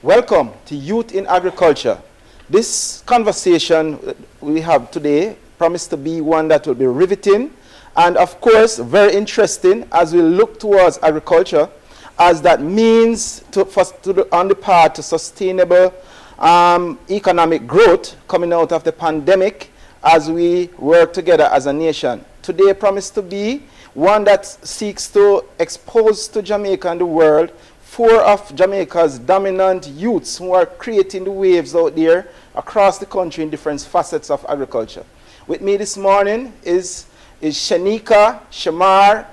Welcome to Youth in Agriculture. This conversation we have today promised to be one that will be riveting and, of course, very interesting as we look towards agriculture as that means on the path to sustainable economic growth coming out of the pandemic as we work together as a nation. Today promised to be one that seeks to expose to Jamaica and the world four of Jamaica's dominant youths who are creating the waves out there across the country in different facets of agriculture. With me this morning is Shanika, Shamar,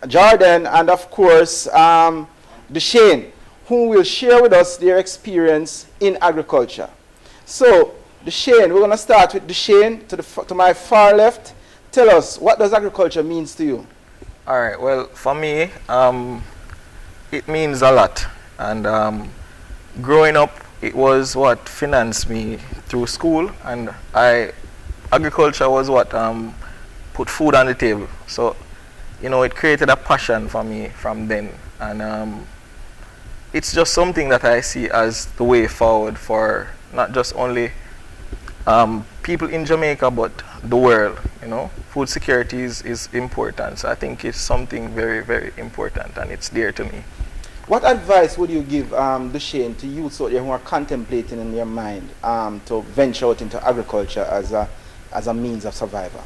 Jordan, and of course, Deshane, who will share with us their experience in agriculture. So, Deshane, we're going to start with Deshane to my far left. Tell us, what does agriculture means to you? All right, well, for me, it means a lot. And growing up, it was what financed me through school, and agriculture was what put food on the table. So, you know, it created a passion for me from then. And it's just something that I see as the way forward for not just only people in Jamaica, but the world. You know, food security is important. So I think it's something very, very important, and it's dear to me. What advice would you give Deshane to youths out there who are contemplating in their mind to venture out into agriculture as a means of survival?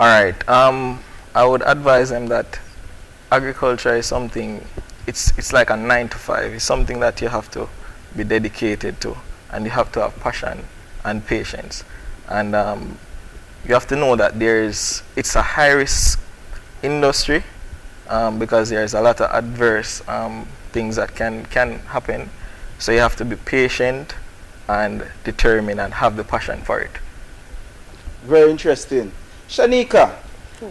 All right. I would advise them that agriculture is something. It's like a 9 to 5. It's something that you have to be dedicated to, and you have to have passion and patience. And you have to know that it's a high risk industry. Because there's a lot of adverse things that can happen. So you have to be patient and determined and have the passion for it. Very interesting. Shanika,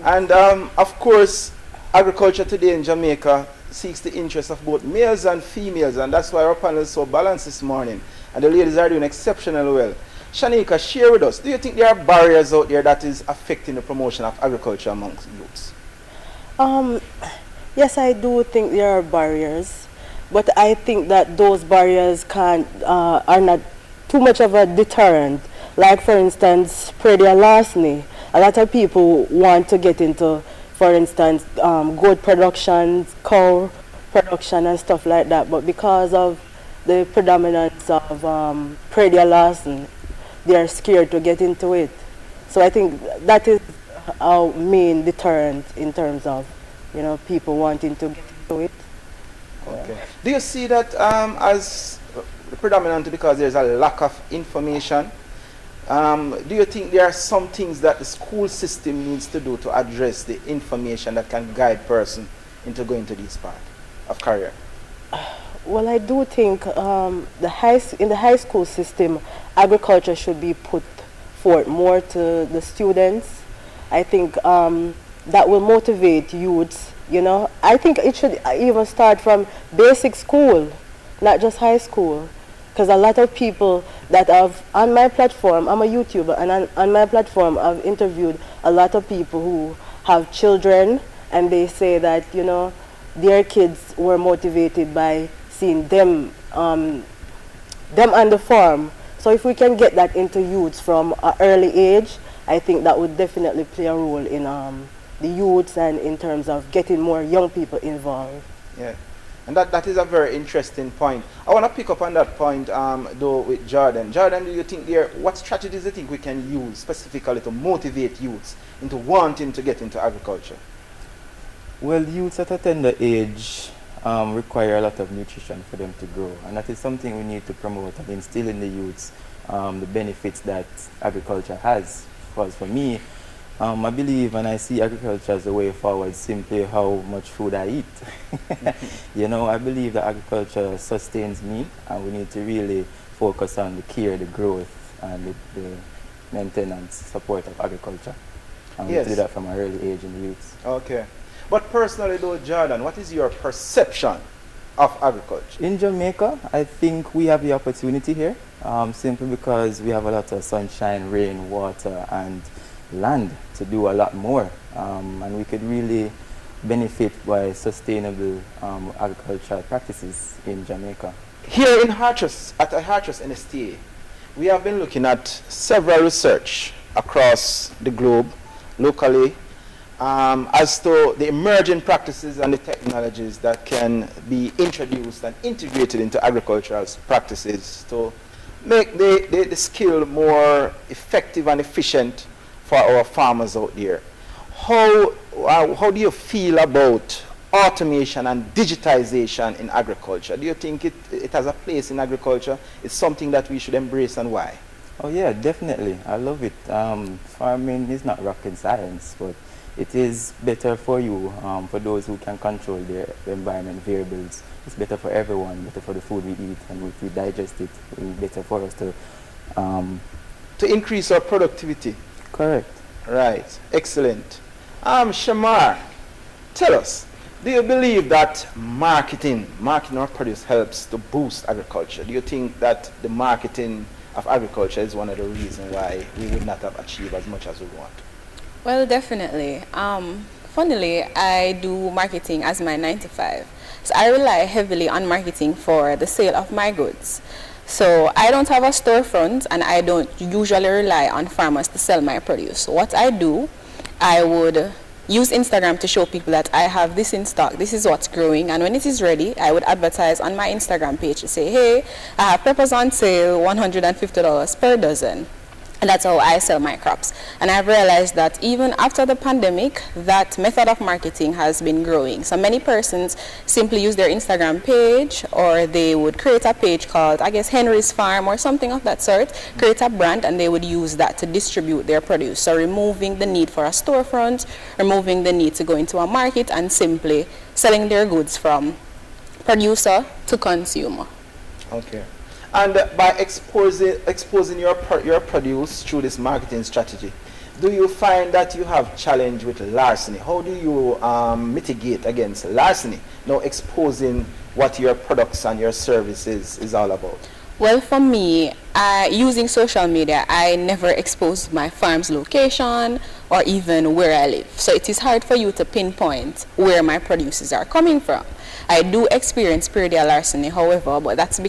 and of course, agriculture today in Jamaica seeks the interests of both males and females, and that's why our panel is so balanced this morning. And the ladies are doing exceptionally well. Shanika, share with us, do you think there are barriers out there that is affecting the promotion of agriculture amongst youths? Yes, I do think there are barriers, but I think that those barriers are not too much of a deterrent. Like, for instance, predator larceny. A lot of people want to get into, for instance, goat production, cow production and stuff like that, but because of the predominance of predator larceny, they are scared to get into it. So I think that is our main deterrent in terms of, you know, people wanting to get into it. Okay. Yeah. Do you see that as predominantly because there's a lack of information? Do you think there are some things that the school system needs to do to address the information that can guide person into going to this part of career? Well, I do think in the high school system, agriculture should be put forth more to the students. I think that will motivate youths, you know. I think it should even start from basic school, not just high school. Because a lot of people that have, on my platform, I'm a YouTuber, and on my platform I've interviewed a lot of people who have children, and they say that, you know, their kids were motivated by seeing them on the farm. So if we can get that into youths from an early age, I think that would definitely play a role in the youths and in terms of getting more young people involved. Yeah, and that is a very interesting point. I want to pick up on that point though with Jordan. Jordan, do you think what strategies do you think we can use specifically to motivate youths into wanting to get into agriculture? Well, youths at a tender age require a lot of nutrition for them to grow, and that is something we need to promote and instill in the youths the benefits that agriculture has. Because for me, I believe and I see agriculture as the way forward, simply how much food I eat. You know, I believe that agriculture sustains me, and we need to really focus on the care, the growth, and the maintenance, support of agriculture. And we do that from an early age in the youths. Okay. But personally though, Jordan, what is your perception of agriculture? In Jamaica, I think we have the opportunity here, simply because we have a lot of sunshine, rain, water, and land to do a lot more. And we could really benefit by sustainable agricultural practices in Jamaica. Here in Hartress, at Hartress NSTA, we have been looking at several research across the globe, locally, as to the emerging practices and the technologies that can be introduced and integrated into agricultural practices to make the skill more effective and efficient for our farmers out there. How do you feel about automation and digitization in agriculture? Do you think it has a place in agriculture? It's something that we should embrace, and why? Oh yeah, definitely. I love it. Farming is not rocket science, but it is better for you, for those who can control their environment variables. It's better for everyone, better for the food we eat, and if we digest it, it's better for us to increase our productivity. Correct. Right. Excellent. Shamar, tell us, do you believe that marketing our produce helps to boost agriculture? Do you think that the marketing of agriculture is one of the reasons why we would not have achieved as much as we want? Well, definitely. Funnily, I do marketing as my 9 to 5. So I rely heavily on marketing for the sale of my goods. So I don't have a storefront, and I don't usually rely on farmers to sell my produce. What I do, I would use Instagram to show people that I have this in stock, this is what's growing, and when it is ready, I would advertise on my Instagram page to say, hey, I have peppers on sale, $150 per dozen. And that's how I sell my crops. And I've realized that even after the pandemic, that method of marketing has been growing. So many persons simply use their Instagram page, or they would create a page called, I guess, Henry's Farm or something of that sort, create a brand, and they would use that to distribute their produce. So removing the need for a storefront, removing the need to go into a market, and simply selling their goods from producer to consumer. Okay. And by exposing your produce through this marketing strategy, do you find that you have challenge with larceny? How do you mitigate against larceny? Now exposing what your products and your services is all about. Well, for me, using social media, I never expose my farm's location or even where I live. So it is hard for you to pinpoint where my produces are coming from. I do experience predial larceny, however, but that's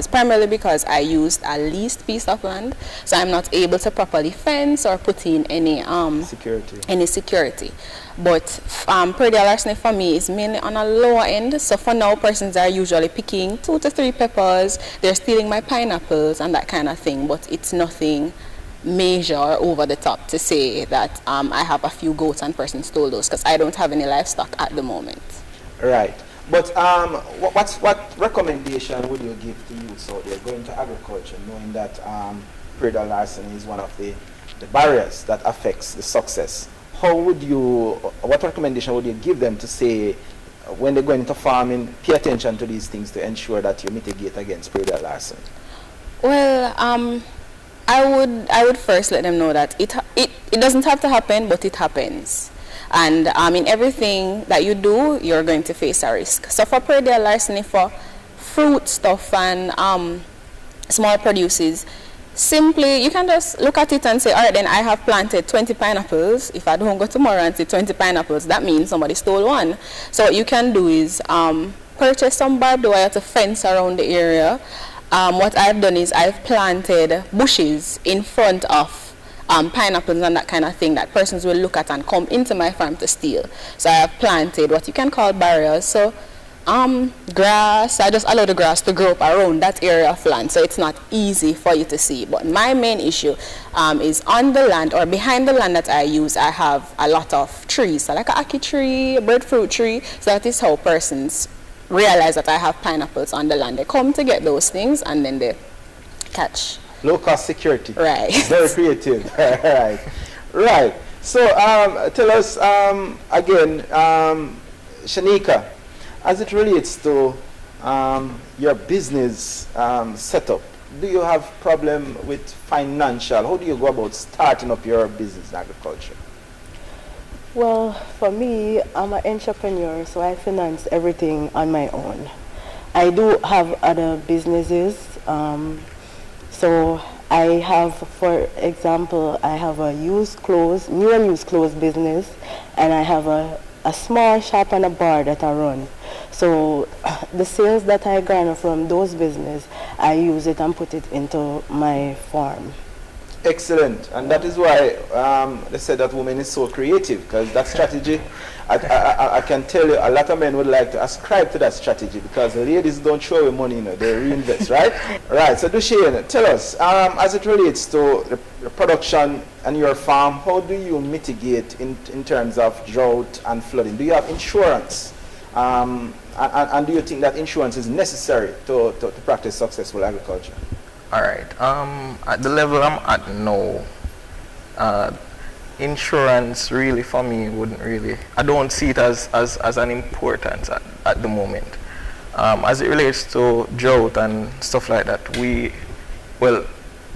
primarily because I used a leased piece of land, so I'm not able to properly fence or put in any security. But predial larceny for me is mainly on a lower end. So for now, persons are usually picking 2 to 3 peppers. They're stealing my pineapples and that kind of thing. But it's nothing major or over the top to say that I have a few goats and persons stole those, because I don't have any livestock at the moment. Right. But what recommendation would you give to youths out there going to agriculture, knowing that predial larceny is one of the barriers that affects the success? What recommendation would you give them to say when they're going into farming, pay attention to these things to ensure that you mitigate against predial larceny? Well, I would first let them know that it doesn't have to happen, but it happens. And in everything that you do, you're going to face a risk. So for predial larceny, for fruit stuff and small produces, simply you can just look at it and say, all right, then I have planted 20 pineapples. If I don't go tomorrow and see 20 pineapples, that means somebody stole one. So what you can do is purchase some barbed wire to fence around the area. What I've done is I've planted bushes in front of pineapples and that kind of thing that persons will look at and come into my farm to steal. So I have planted what you can call barriers. So grass, I just allow the grass to grow up around that area of land, so it's not easy for you to see. But my main issue is on the land or behind the land that I use, I have a lot of trees, so like a ackee tree, a breadfruit tree. So that is how persons realize that I have pineapples on the land. They come to get those things and then they catch. Low cost security. Right. Very creative. Right. So tell us again, Shanika, as it relates to your business setup, do you have problem with financial? How do you go about starting up your business in agriculture? Well, for me, I'm an entrepreneur, so I finance everything on my own. I do have other businesses. So I have, for example, I have a new and used clothes business, and I have a a small shop and a bar that I run. So the sales that I garner from those business, I use it and put it into my farm. Excellent, and that is why they said that woman is so creative, because that strategy, I can tell you, a lot of men would like to ascribe to that strategy, because the ladies don't show away money, they reinvest, right? Right, so Duchesne, tell us, as it relates to the production and your farm, how do you mitigate in terms of drought and flooding? Do you have insurance? And do you think that insurance is necessary to practice successful agriculture? All right. At the level I'm at now, insurance really for me wouldn't really. I don't see it as an importance at the moment. As it relates to drought and stuff like that,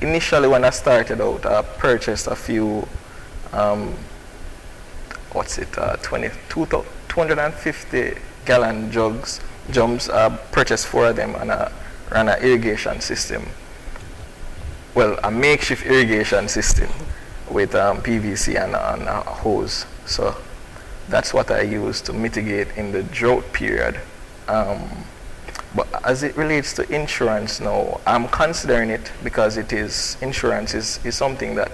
initially when I started out, I purchased a few, 250 gallon drums. I purchased 4 of them, and I ran an irrigation system. Well, a makeshift irrigation system with PVC and a hose. So that's what I use to mitigate in the drought period. But as it relates to insurance now, I'm considering it because insurance is something that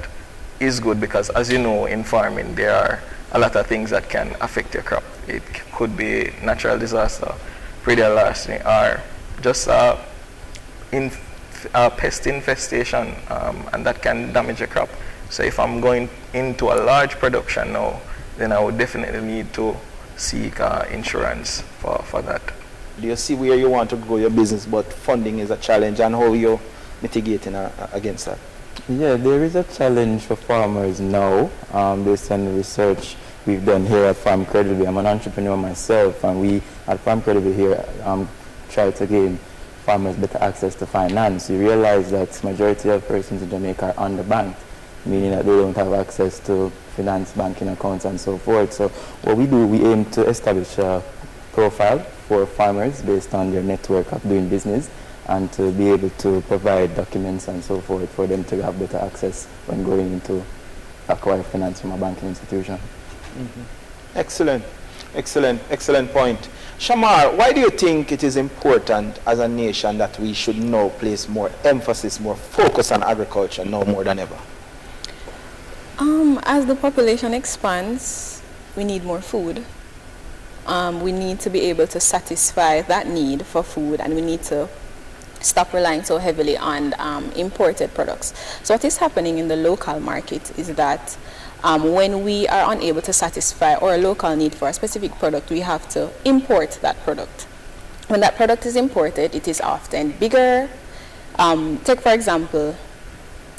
is good, because as you know, in farming there are a lot of things that can affect your crop. It could be natural disaster, predator larceny, or just pest infestation, and that can damage a crop. So if I'm going into a large production now, then I would definitely need to seek insurance for that. Do you see where you want to grow your business, but funding is a challenge, and how you're mitigating against that? Yeah, there is a challenge for farmers now, based on the research we've done here at Farm Credible. I'm an entrepreneur myself, and we at Farm Credible here try to gain farmers better access to finance. You realize that majority of persons in Jamaica are underbanked, meaning that they don't have access to finance, banking accounts, and so forth. So what we do, we aim to establish a profile for farmers based on their network of doing business, and to be able to provide documents and so forth for them to have better access when going into acquire finance from a banking institution. Mm-hmm. Excellent point. Shamar, why do you think it is important as a nation that we should now place more emphasis, more focus on agriculture now more than ever? As the population expands, we need more food. We need to be able to satisfy that need for food, and we need to stop relying so heavily on imported products. So what is happening in the local market is that when we are unable to satisfy our local need for a specific product, we have to import that product. When that product is imported, it is often bigger. Take for example,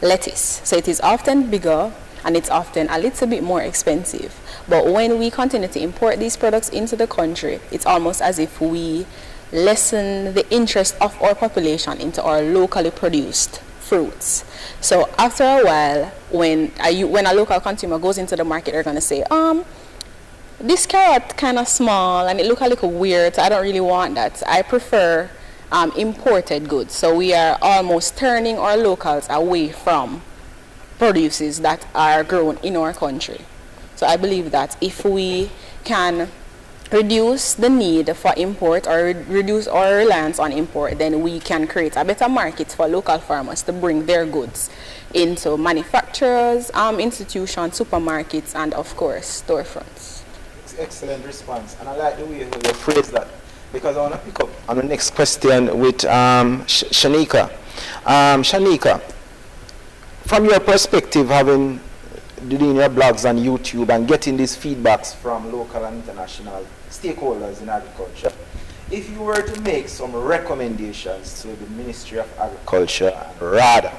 lettuce. So it is often bigger, and it's often a little bit more expensive. But when we continue to import these products into the country, it's almost as if we lessen the interest of our population into our locally produced fruits. So after a while, when a local consumer goes into the market, they're going to say, this carrot kind of small and it look a little weird, so I don't really want that. I prefer imported goods. So we are almost turning our locals away from produces that are grown in our country. So I believe that if we can reduce the need for import or reduce our reliance on import, then we can create a better market for local farmers to bring their goods into manufacturers, institutions, supermarkets, and of course, storefronts. Excellent response, and I like the way you phrase that, because I want to pick up on the next question with Shanika. Shanika, from your perspective, having doing your blogs on YouTube and getting these feedbacks from local and international stakeholders in agriculture, if you were to make some recommendations to the Ministry of Agriculture, rather,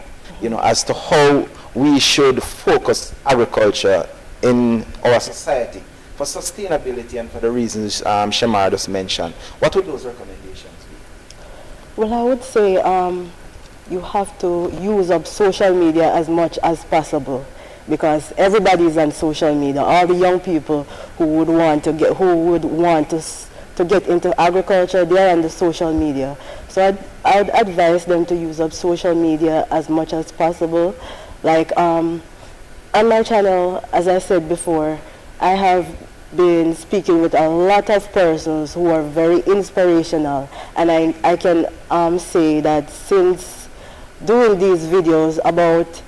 as to how we should focus agriculture in our society for sustainability and for the reasons Shamar just mentioned, what would those recommendations be? Well, I would say you have to use up social media as much as possible, because everybody is on social media. All the young people who would want to get into agriculture, they are on the social media. So I'd advise them to use up social media as much as possible. Like on my channel, as I said before, I have been speaking with a lot of persons who are very inspirational, and I can say that since doing these videos, about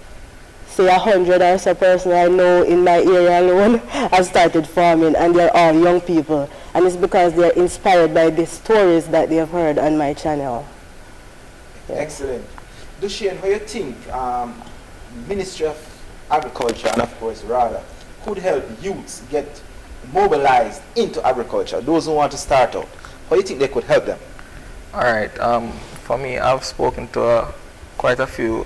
say 100 or so persons I know in my area alone have started farming, and they're all young people, and it's because they're inspired by the stories that they have heard on my channel. Yeah. Excellent. Dushane, how you think Ministry of Agriculture and of course RADA could help youths get mobilized into agriculture, those who want to start out? How do you think they could help them? All right. For me, I've spoken to quite a few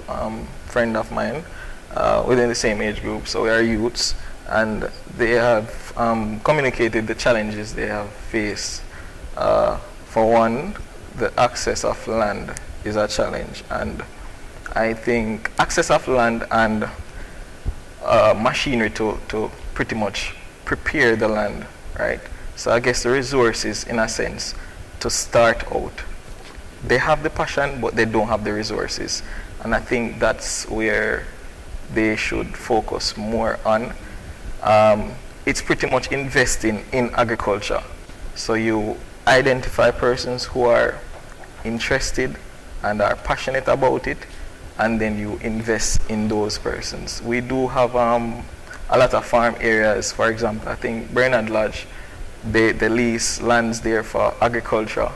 friends of mine within the same age group, so we are youths, and they have communicated the challenges they have faced. For one, the access of land is a challenge, and I think access of land and machinery to pretty much prepare the land, right? So I guess the resources, in a sense, to start out. They have the passion, but they don't have the resources. And I think that's where they should focus more on. It's pretty much investing in agriculture. So you identify persons who are interested and are passionate about it, and then you invest in those persons. We do have a lot of farm areas. For example, I think Bernard Lodge, they lease lands there for agriculture,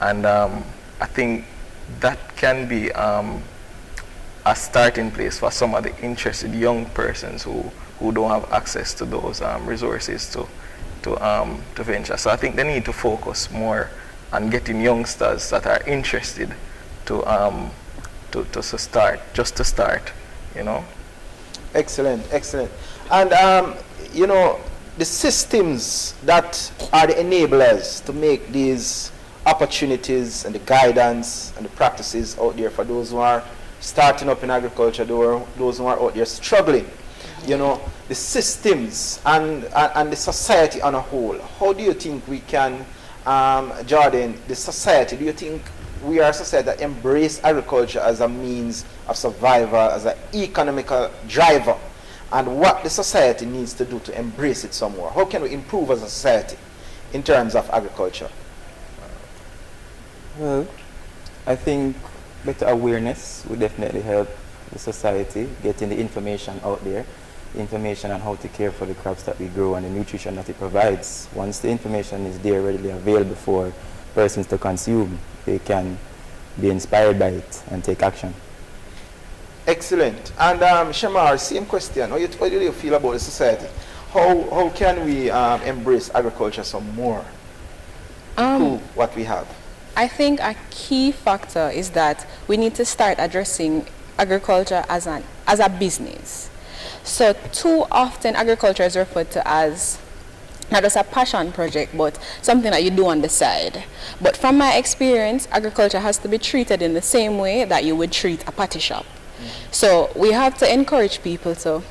and I think that can be a starting place for some of the interested young persons who don't have access to those resources to venture. So I think they need to focus more on getting youngsters that are interested to start, you know. Excellent, excellent. And you know, the systems that are the enablers to make these opportunities and the guidance and the practices out there for those who are starting up in agriculture, those who are out there struggling, you know, the systems and the society on a whole. How do you think we can, Jordan, the society, do you think we are a society that embrace agriculture as a means of survival, as an economical driver, and what the society needs to do to embrace it some more? How can we improve as a society in terms of agriculture? Well, I think better awareness would definitely help the society, getting the information out there, information on how to care for the crops that we grow and the nutrition that it provides. Once the information is there readily available for persons to consume, they can be inspired by it and take action. Excellent. And Shamar, same question. How do you feel about the society? How can we embrace agriculture some more? Improve what we have? I think a key factor is that we need to start addressing agriculture as a business. So too often agriculture is referred to as not just a passion project, but something that you do on the side. But from my experience, agriculture has to be treated in the same way that you would treat a patty shop. So we have to encourage people to,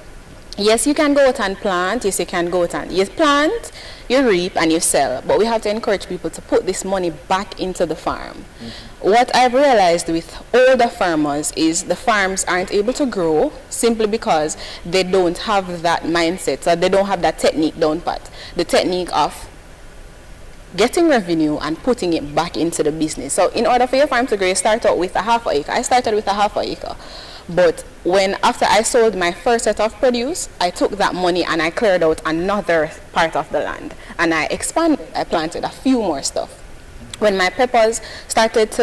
yes, you can go out and plant, yes, you can go out and, you plant, you reap, and you sell. But we have to encourage people to put this money back into the farm. What I've realized with older farmers is the farms aren't able to grow simply because they don't have that mindset, or they don't have that technique down pat. The technique of getting revenue and putting it back into the business. So in order for your farm to grow, you start out with a half an acre. I started with a half an acre. But after I sold my first set of produce, I took that money and I cleared out another part of the land. And I expanded, I planted a few more stuff. When my peppers started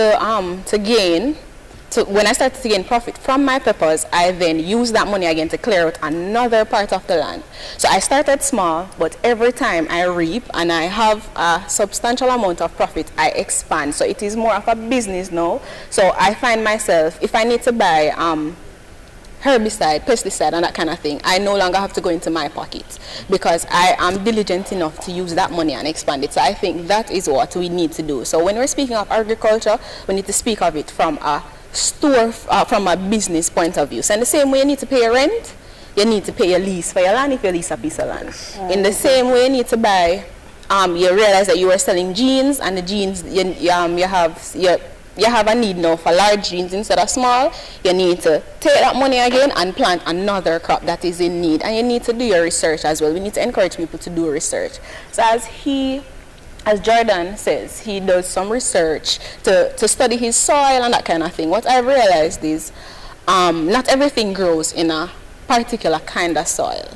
when I started to gain profit from my peppers, I then used that money again to clear out another part of the land. So I started small, but every time I reap and I have a substantial amount of profit, I expand. So it is more of a business now. So I find myself, if I need to buy herbicide, pesticide, and that kind of thing, I no longer have to go into my pockets because I am diligent enough to use that money and expand it. So I think that is what we need to do. So when we're speaking of agriculture, we need to speak of it from a from a business point of view. So in the same way you need to pay your rent, you need to pay your lease for your land if you lease a piece of land. In the same way you need to buy, you realize that you are selling jeans, and the jeans, you have your you have a need now for large greens instead of small, you need to take that money again and plant another crop that is in need. And you need to do your research as well. We need to encourage people to do research. So as Jordan says, he does some research to study his soil and that kind of thing. What I've realized is not everything grows in a particular kind of soil.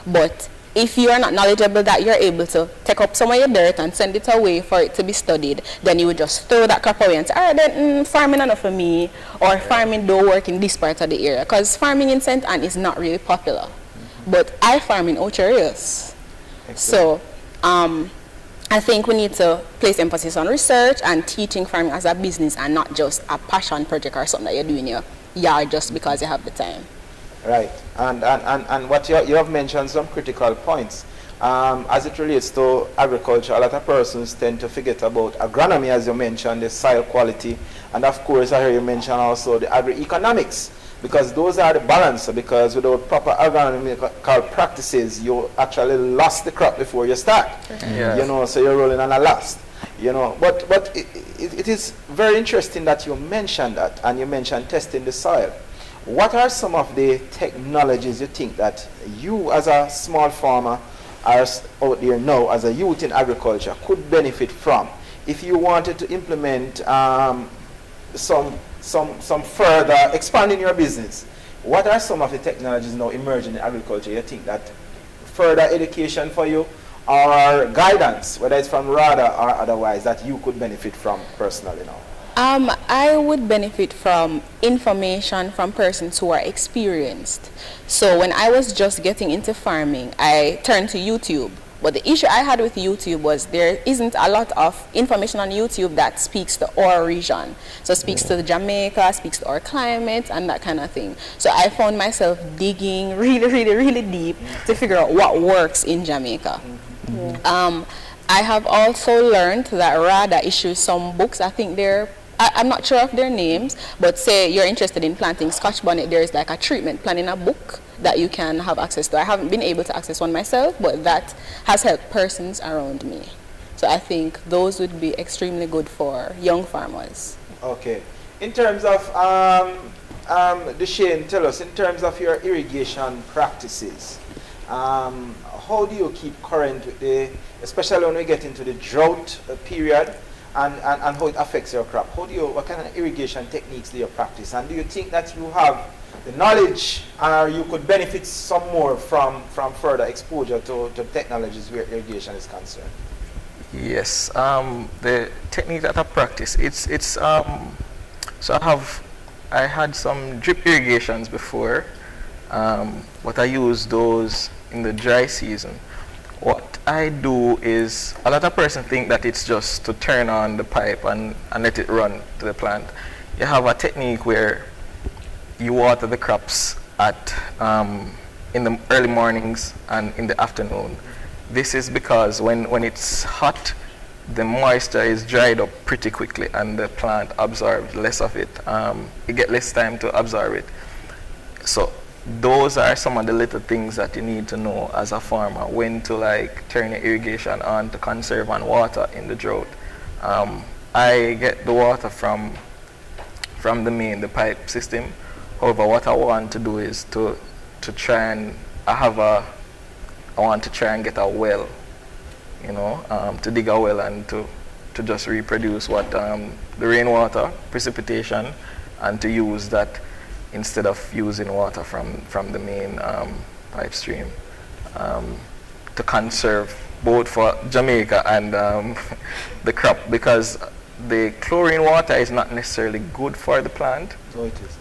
But if you are not knowledgeable that you're able to take up some of your dirt and send it away for it to be studied, then you would just throw that crop away and say, all right, then farming enough for me, or farming don't work in this part of the area. Because farming in St. Anne is not really popular. But I farm in Ocho Rios. So I think we need to place emphasis on research and teaching farming as a business and not just a passion project or something that you're doing in your yard just because you have the time. Right, and what you have mentioned some critical points. As it relates to agriculture, a lot of persons tend to forget about agronomy, as you mentioned, the soil quality, and of course I hear you mention also the agri-economics, because those are the balance, because without proper agronomical practices, you actually lost the crop before you start. Yes. You know, so you're rolling on a loss. You know, but it is very interesting that you mentioned that, and you mentioned testing the soil. What are some of the technologies you think that you as a small farmer are out there now as a youth in agriculture could benefit from if you wanted to implement some further expanding your business? What are some of the technologies now emerging in agriculture you think that further education for you or guidance, whether it's from RADA or otherwise, that you could benefit from personally now? I would benefit from information from persons who are experienced. So when I was just getting into farming, I turned to YouTube. But the issue I had with YouTube was there isn't a lot of information on YouTube that speaks to our region. So speaks to Jamaica, speaks to our climate and that kind of thing. So I found myself digging really deep to figure out what works in Jamaica. I have also learned that RADA issues some books. I think I'm not sure of their names, but say you're interested in planting Scotch bonnet, there's like a treatment plan in a book that you can have access to. I haven't been able to access one myself, but that has helped persons around me. So I think those would be extremely good for young farmers. Okay. In terms of, Deshane, tell us, in terms of your irrigation practices, how do you keep current with especially when we get into the drought period, and how it affects your crop? What kind of irrigation techniques do you practice? And do you think that you have the knowledge or you could benefit some more from further exposure to technologies where irrigation is concerned? Yes, the technique that I practice, so I had some drip irrigations before, but I use those in the dry season. What I do is, a lot of persons think that it's just to turn on the pipe and let it run to the plant. You have a technique where you water the crops in the early mornings and in the afternoon. This is because when it's hot, the moisture is dried up pretty quickly and the plant absorbs less of it. You get less time to absorb it. So those are some of the little things that you need to know as a farmer, when to like turn your irrigation on to conserve and water in the drought. I get the water from the pipe system. However, what I want to do is to try and I want to try and get a well, you know, to dig a well and to just reproduce what the rainwater, precipitation, and to use that instead of using water from the main pipe stream, to conserve both for Jamaica and the crop, because the chlorine water is not necessarily good for the plant. So it is.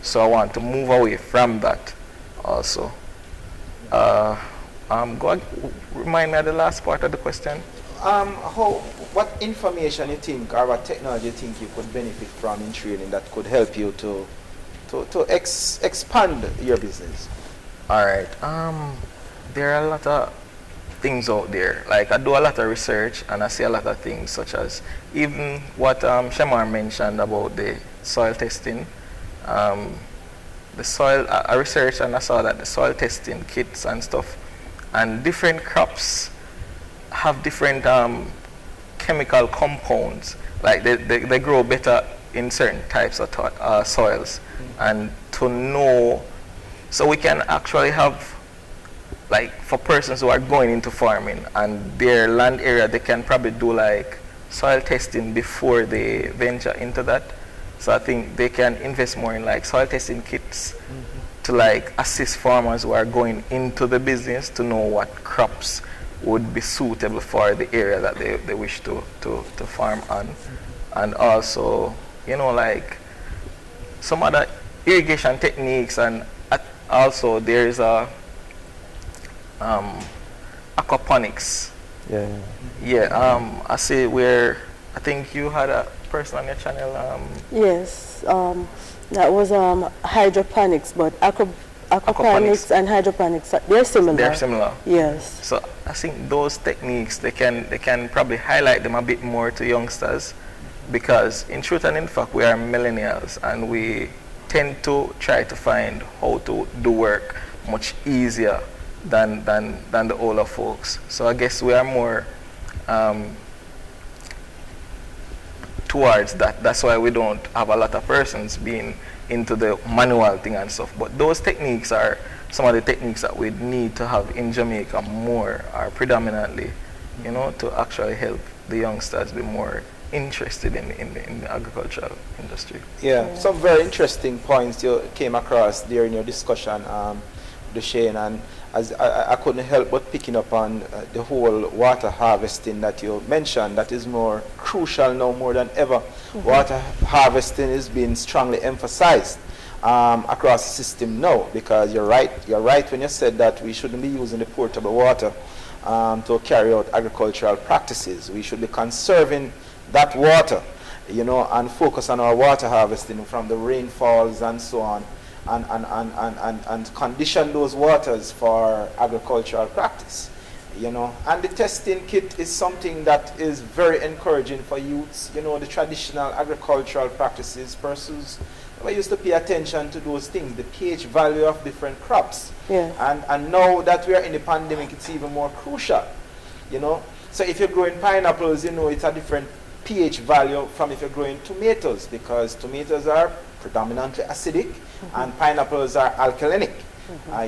So I want to move away from that also. Go on, remind me of the last part of the question. What information you think or what technology you think you could benefit from in training that could help you to expand your business? All right. There are a lot of things out there. Like, I do a lot of research and I see a lot of things, such as even what Shamar mentioned about the soil testing. The soil, I researched and I saw that the soil testing kits and stuff, and different crops have different chemical compounds, like they grow better in certain types of soils, and to know, so we can actually have, like for persons who are going into farming and their land area, they can probably do like soil testing before they venture into that. So I think they can invest more in like soil testing kits to like assist farmers who are going into the business to know what crops would be suitable for the area that they wish to farm on. And also, you know, like some other irrigation techniques, and also there is a aquaponics. I see where I think you had a person on your channel. Yes, that was hydroponics, but aquaponics and hydroponics, they're similar. They're similar. Yes. So I think those techniques, they can probably highlight them a bit more to youngsters, because in truth and in fact we are millennials and we tend to try to find how to do work much easier than the older folks. So I guess we are more towards that. That's why we don't have a lot of persons being into the manual thing and stuff. But those techniques are some of the techniques that we need to have in Jamaica more, or predominantly, you know, to actually help the youngsters be more interested in the agricultural industry. Yeah, some very interesting points you came across there in your discussion, Duchesne, and as I couldn't help but picking up on the whole water harvesting that you mentioned. That is more crucial now more than ever. Water harvesting is being strongly emphasized across the system now, because you're right when you said that we shouldn't be using the potable water to carry out agricultural practices. We should be conserving that water, you know, and focus on our water harvesting from the rainfalls and so on, and condition those waters for agricultural practice, you know. And the testing kit is something that is very encouraging for youths, you know, the traditional agricultural practices. Persons we used to pay attention to those things, the pH value of different crops. Yeah. And now that we are in the pandemic, it's even more crucial, you know. So if you're growing pineapples, you know, it's a different pH value from if you're growing tomatoes, because tomatoes are predominantly acidic and pineapples are alkalinic.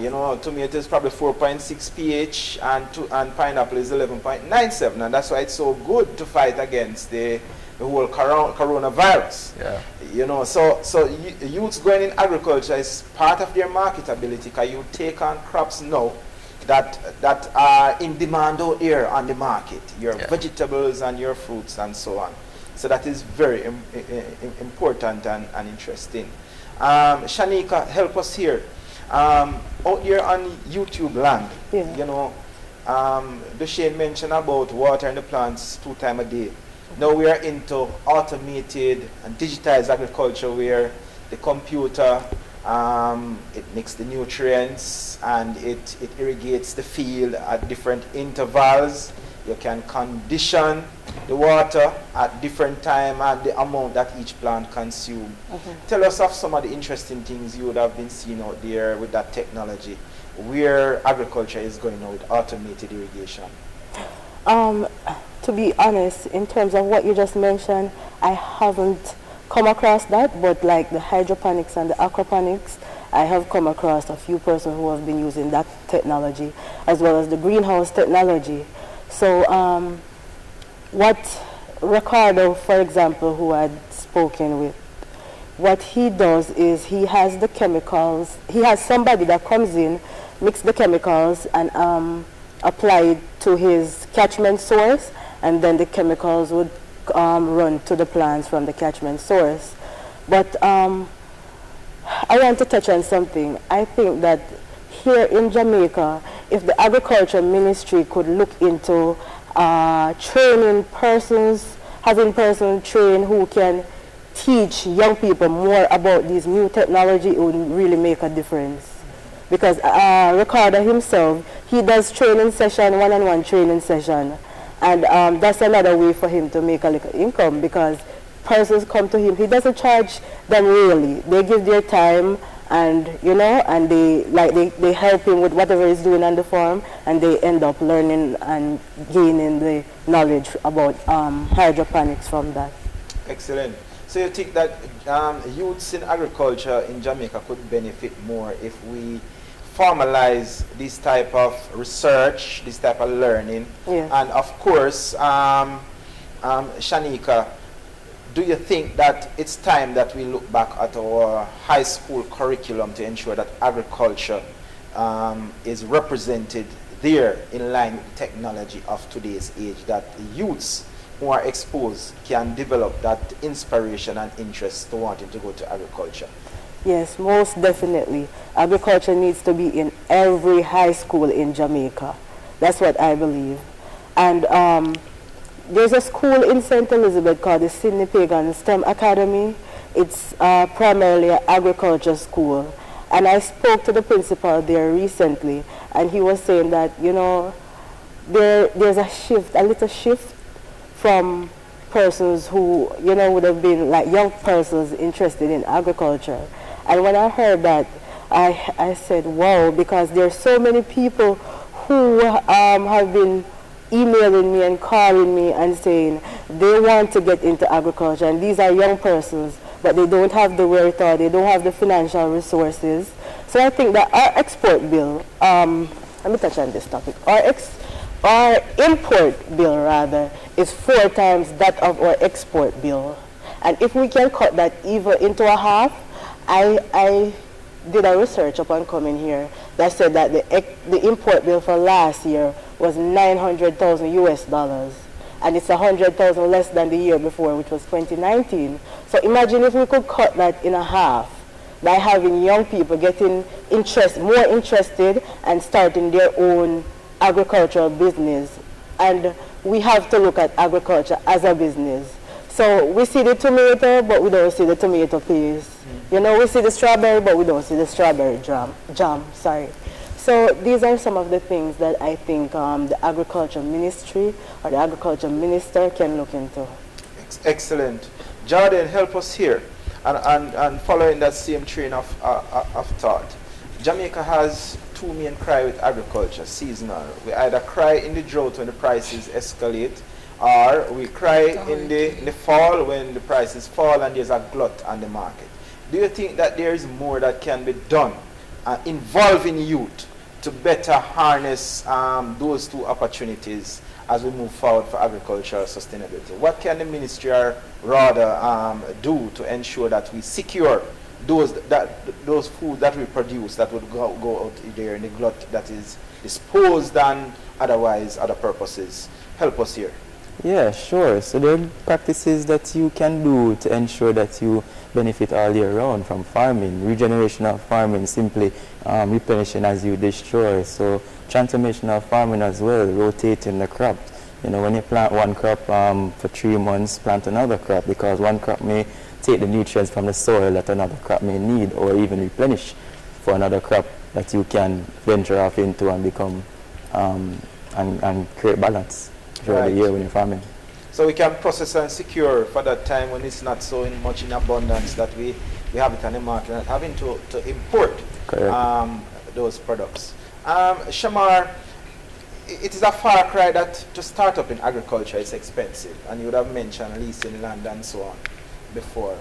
You know, tomato is probably 4.6 pH and pineapple is 11.97, and that's why it's so good to fight against the whole coronavirus. Yeah. You know, so youths going in agriculture is part of their marketability, because you take on crops now that are in demand out here on the market, your vegetables and your fruits and so on. So that is very important and interesting. Shanika, help us here. Out here on YouTube land, you know, Duchesne mentioned about watering the plants 2 times a day. Now we are into automated and digitized agriculture, where the computer it mixes the nutrients and it irrigates the field at different intervals. You can condition the water at different time and the amount that each plant consumes. Tell us of some of the interesting things you would have been seeing out there with that technology, where agriculture is going now with automated irrigation. To be honest, in terms of what you just mentioned, I haven't come across that, but like the hydroponics and the aquaponics, I have come across a few persons who have been using that technology, as well as the greenhouse technology. So what Ricardo, for example, who I'd spoken with, what he does is he has the chemicals, he has somebody that comes in, mix the chemicals and apply it to his catchment source, and then the chemicals would run to the plants from the catchment source. But I want to touch on something. I think that here in Jamaica, if the agriculture ministry could look into training persons, having persons trained who can teach young people more about these new technology, it would really make a difference. Because Ricardo himself, he does training session, one-on-one training session. And that's another way for him to make a little income, because persons come to him. He doesn't charge them really. They give their time and and they help him with whatever he's doing on the farm, and they end up learning and gaining the knowledge about hydroponics from that. Excellent. So you think that youths in agriculture in Jamaica could benefit more if we formalize this type of research, this type of learning? Yes. And of course, Shanika, do you think that it's time that we look back at our high school curriculum to ensure that agriculture is represented there in line with the technology of today's age, that the youths who are exposed can develop that inspiration and interest to wanting to go to agriculture? Yes, most definitely. Agriculture needs to be in every high school in Jamaica. That's what I believe. And there's a school in St. Elizabeth called the Sidney Pagan STEM Academy. It's primarily an agriculture school. And I spoke to the principal there recently, and he was saying that, there's a little shift from persons who, would have been like young persons interested in agriculture. And when I heard that, I said, wow, because there's so many people who have been emailing me and calling me and saying they want to get into agriculture, and these are young persons, but they don't have the wherewithal, they don't have the financial resources. So I think that our export bill, let me touch on this topic, our import bill rather is 4 times that of our export bill. And if we can cut that even into a half, I did a research upon coming here that said that the import bill for last year was $900,000 US, and it's 100,000 less than the year before, which was 2019. So imagine if we could cut that in a half by having young people getting more interested and starting their own agricultural business. And we have to look at agriculture as a business. So we see the tomato, but we don't see the tomato paste. We see the strawberry, but we don't see the strawberry jam. So these are some of the things that I think the agriculture ministry or the agriculture minister can look into. Excellent. Jordan, help us here. And following that same train of thought, Jamaica has 2 main cry with agriculture, seasonal. We either cry in the drought when the prices escalate, or we cry in the fall when the prices fall and there's a glut on the market. Do you think that there is more that can be done involving youth to better harness those 2 opportunities as we move forward for agricultural sustainability? What can the ministry or rather do to ensure that we secure those food that we produce that would go out there in the glut that is disposed and otherwise other purposes? Help us here. Yeah, sure. So there are practices that you can do to ensure that you benefit all year round from farming. Regenerational farming, simply replenishing as you destroy. So transformational farming as well, rotating the crops. When you plant one crop for 3 months, plant another crop, because one crop may take the nutrients from the soil that another crop may need, or even replenish for another crop that you can venture off into and become and create balance throughout the year when you're farming. So we can process and secure for that time when it's not so much in abundance that we have it on the market and having to import those products. Shamar, it is a far cry that to start up in agriculture is expensive, and you would have mentioned leasing land and so on before.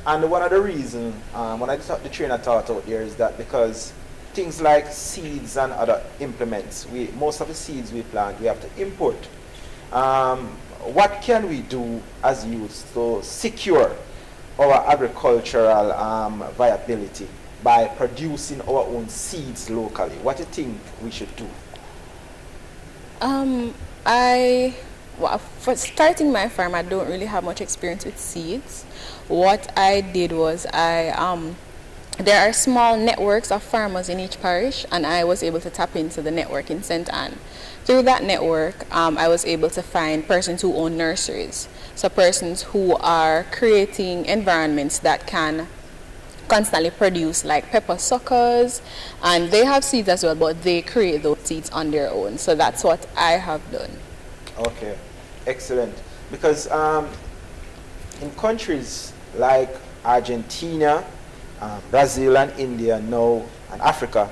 And one of the reasons when I took the train of thought out there is that because things like seeds and other implements, most of the seeds we plant we have to import. What can we do as youths to secure our agricultural viability by producing our own seeds locally? What do you think we should do? For starting my farm, I don't really have much experience with seeds. What I did was there are small networks of farmers in each parish, and I was able to tap into the network in St. Anne. Through that network, I was able to find persons who own nurseries, so persons who are creating environments that can constantly produce like pepper suckers, and they have seeds as well, but they create those seeds on their own. So that's what I have done. Okay, excellent. Because in countries like Argentina, Brazil and India now and Africa,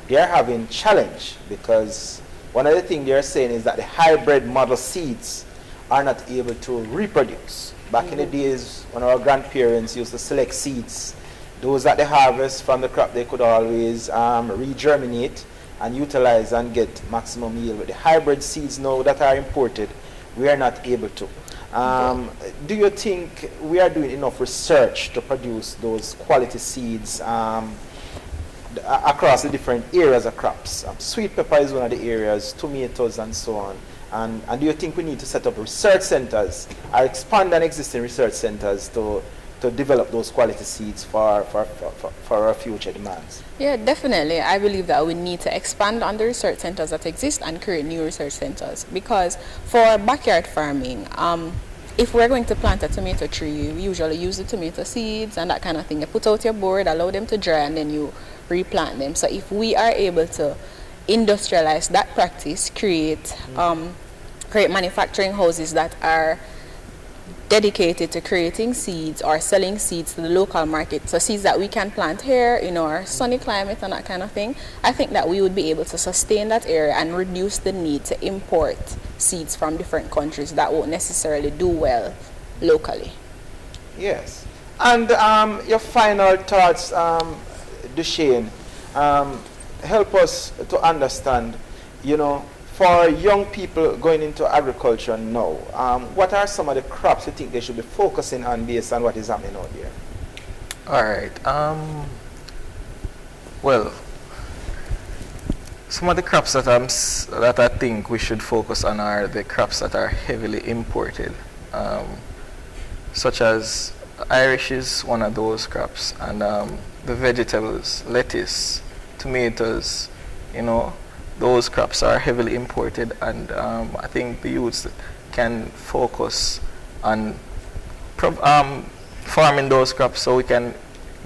they are having challenge because one of the things they are saying is that the hybrid model seeds are not able to reproduce. Back in the days when our grandparents used to select seeds, those that they harvest from the crop they could always regerminate and utilize and get maximum yield. With the hybrid seeds now that are imported, we are not able to. Do you think we are doing enough research to produce those quality seeds across the different areas of crops? Sweet pepper is one of the areas, tomatoes and so on. And do you think we need to set up research centers or expand on existing research centers to develop those quality seeds for our future demands? Yeah, definitely. I believe that we need to expand on the research centers that exist and create new research centers, because for backyard farming, if we're going to plant a tomato tree, we usually use the tomato seeds and that kind of thing. You put out your board, allow them to dry, and then you replant them. So if we are able to industrialize that practice, create manufacturing houses that are dedicated to creating seeds or selling seeds to the local market, so seeds that we can plant here in our sunny climate and that kind of thing, I think that we would be able to sustain that area and reduce the need to import seeds from different countries that won't necessarily do well locally. Yes. And your final thoughts, Duchesne, help us to understand, for young people going into agriculture now, what are some of the crops you think they should be focusing on based on what is happening out there? All right. Well, some of the crops that I think we should focus on are the crops that are heavily imported, such as Irish is one of those crops, and the vegetables, lettuce, tomatoes, those crops are heavily imported, and I think the youths can focus on farming those crops so we can,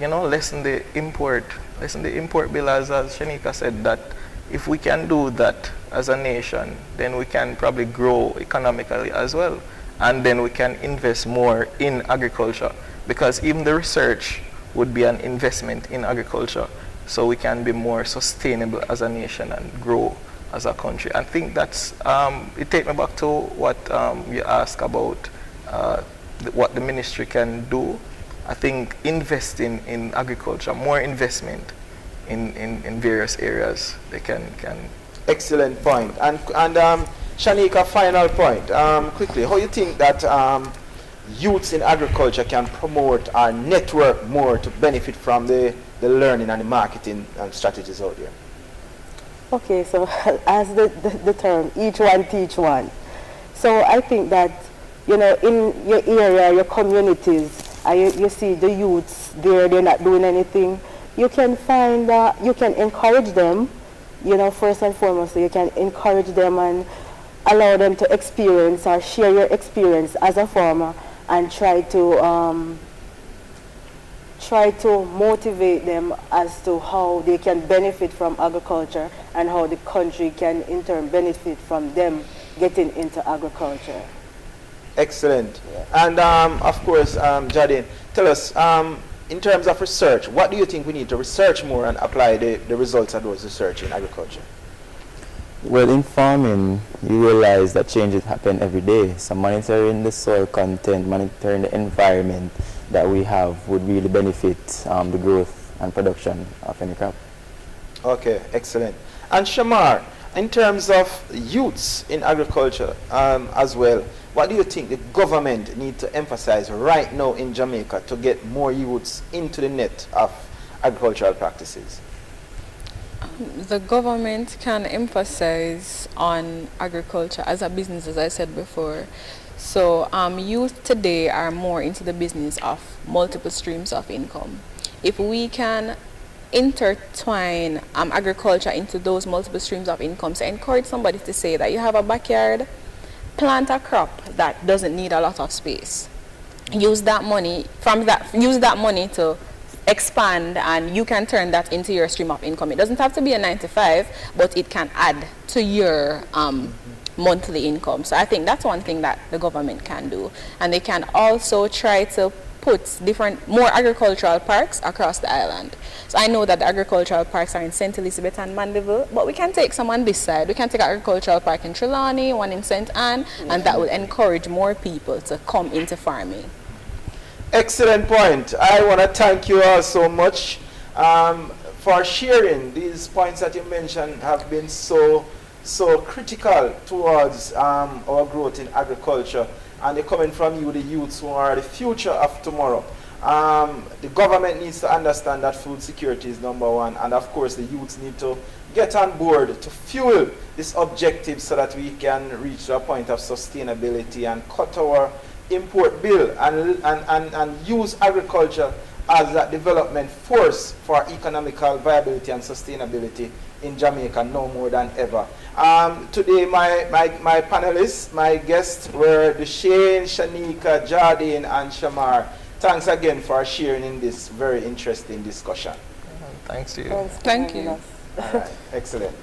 lessen the import bill, as Shanika said, that if we can do that as a nation, then we can probably grow economically as well, and then we can invest more in agriculture, because even the research would be an investment in agriculture, so we can be more sustainable as a nation and grow as a country. I think that's, it takes me back to what you asked about what the ministry can do. I think investing in agriculture, more investment in various areas, they can. Excellent point. And Shanika, final point. Quickly, how you think that youths in agriculture can promote or network more to benefit from the learning and the marketing strategies out there? Okay, so as the term, each one teach one. So I think that, in your area, your communities, you see the youths there, they're not doing anything. You can find that, you can encourage them, first and foremost, you can encourage them and allow them to experience or share your experience as a farmer, and try to motivate them as to how they can benefit from agriculture and how the country can in turn benefit from them getting into agriculture. Excellent. Yeah. And of course, Jardine, tell us, in terms of research, what do you think we need to research more and apply the results of those research in agriculture? Well, in farming, you realize that changes happen every day. So monitoring the soil content, monitoring the environment that we have would really benefit the growth and production of any crop. Okay, excellent. And Shamar, in terms of youths in agriculture as well, what do you think the government needs to emphasize right now in Jamaica to get more youths into the net of agricultural practices? The government can emphasize on agriculture as a business, as I said before. So youth today are more into the business of multiple streams of income. If we can intertwine agriculture into those multiple streams of income, so encourage somebody to say that you have a backyard, plant a crop that doesn't need a lot of space. Use that money to expand, and you can turn that into your stream of income. It doesn't have to be a 9 to 5, but it can add to your monthly income. So I think that's one thing that the government can do. And they can also try to put more agricultural parks across the island. So I know that the agricultural parks are in St. Elizabeth and Mandeville, but we can take some on this side. We can take an agricultural park in Trelawney, one in St. Anne, and that will encourage more people to come into farming. Excellent point. I want to thank you all so much for sharing. These points that you mentioned have been so critical towards our growth in agriculture, and they're coming from you, the youths who are the future of tomorrow. The government needs to understand that food security is number one, and of course the youths need to get on board to fuel this objective so that we can reach a point of sustainability and cut our import bill and use agriculture as a development force for economical viability and sustainability in Jamaica no more than ever. Today my panelists, my guests were Dushane, Shanika, Jardine and Shamar. Thanks again for sharing in this very interesting discussion. Thanks to you. Thanks for Thank having you. us. All right, excellent.